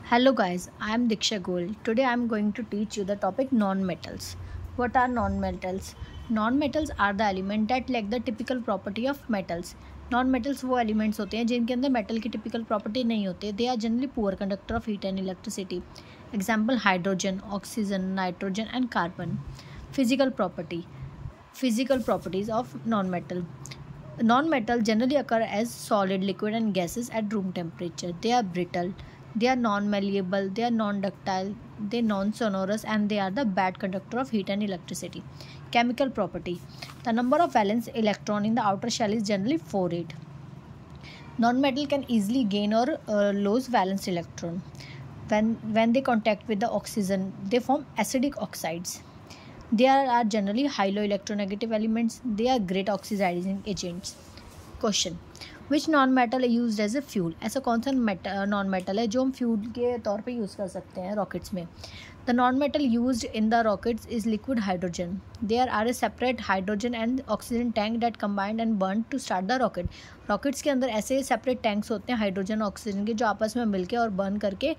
Hello guys, I am Diksha Goel. Today I am going to teach you the topic non-metals. What are non-metals? Non-metals are the element that lack the typical property of metals. Non-metals वो elements होते हैं जिनके अंदर metal की typical property नहीं होते. They are generally poor conductor of heat and electricity. Example hydrogen, oxygen, nitrogen and carbon. Physical property. Physical properties of non-metal. Non-metal generally occur as solid, liquid and gases at room temperature. They are brittle. They are non-malleable, they are non-ductile, they are non-sonorous and they are the bad conductor of heat and electricity. Chemical property. The number of valence electron in the outer shell is generally 48. Non-metal can easily gain or lose valence electron. When they contact with the oxygen, they form acidic oxides. They are generally highly electronegative elements. They are great oxidizing agents. Question. Which non metal use as a fuel. ऐसा कौन सा non metal है जो हम fuel के तौर पे use कर सकते हैं रॉकेट्स में. The non metal use in the rockets is liquid hydrogen. There are a separate hydrogen and oxygen tank that combined and burn to start the rocket. Rockets के अंदर ऐसे सेपरेट टैंक्स होते हैं hydrogen oxygen के जो आपस में मिलकर और बर्न करके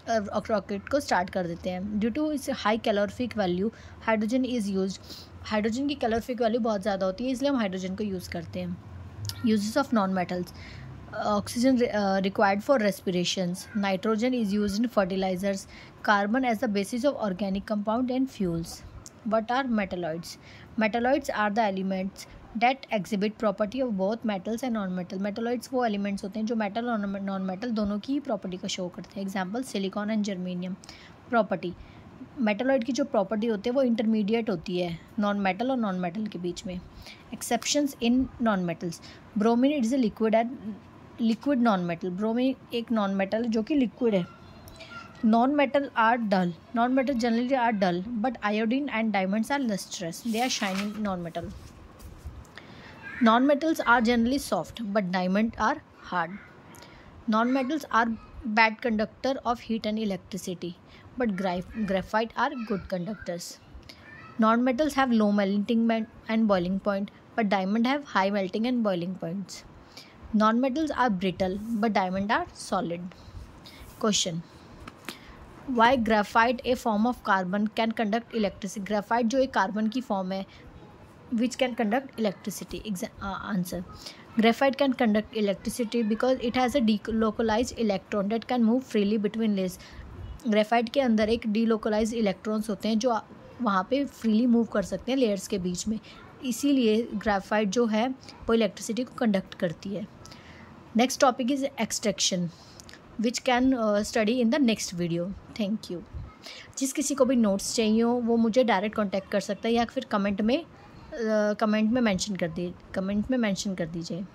रॉकेट को स्टार्ट कर देते हैं. ड्यू टू इस high calorific value hydrogen is use. Hydrogen की कैलोरीफिक वैल्यू बहुत ज़्यादा होती है इसलिए हम हाइड्रोजन को यूज़ करते हैं. Uses of non-metals. Oxygen required for respirations. Nitrogen is used in fertilizers. Carbon as the basis of organic compound and fuels. What are metalloids? Metalloids are the elements that exhibit property of both metals and non-metal. Metalloids वो elements होते हैं जो metal और non-metal दोनों की property को show करते हैं. Example silicon and germanium. Property. Metalloid की जो प्रॉपर्टी होती है वो इंटरमीडिएट होती है नॉन मेटल और नॉन मेटल के बीच में. Exceptions in non metals. Bromine is a liquid non metal. Bromine एक नॉन मेटल है जो कि लिक्विड है. Non metal are dull. Non metal generally are dull but iodine and diamonds are lustrous. They are shining non metal. Non metals are generally soft but diamond are hard. Non metals are bad conductor of heat and electricity but graphite are good conductors. Non-metals have low melting and boiling point but diamond have high melting and boiling points. Non-metals are brittle but diamond are solid. Question. Why graphite, a form of carbon, can conduct electricity? Graphite जो एक carbon की form है which can conduct electricity. Answer. Graphite can conduct electricity because it has a delocalized electron that can move freely between layers. Graphite के अंदर एक delocalized electrons होते हैं जो वहाँ पे freely मूव कर सकते हैं लेयर्स के बीच में. इसीलिए ग्रेफाइट जो है वो इलेक्ट्रिसिटी को कंडक्ट करती है. Next topic is extraction which can study in the next video. Thank you. जिस किसी को भी नोट्स चाहिए हो वो मुझे डायरेक्ट कॉन्टैक्ट कर सकता है या फिर कमेंट में मेंशन कर दीजिए.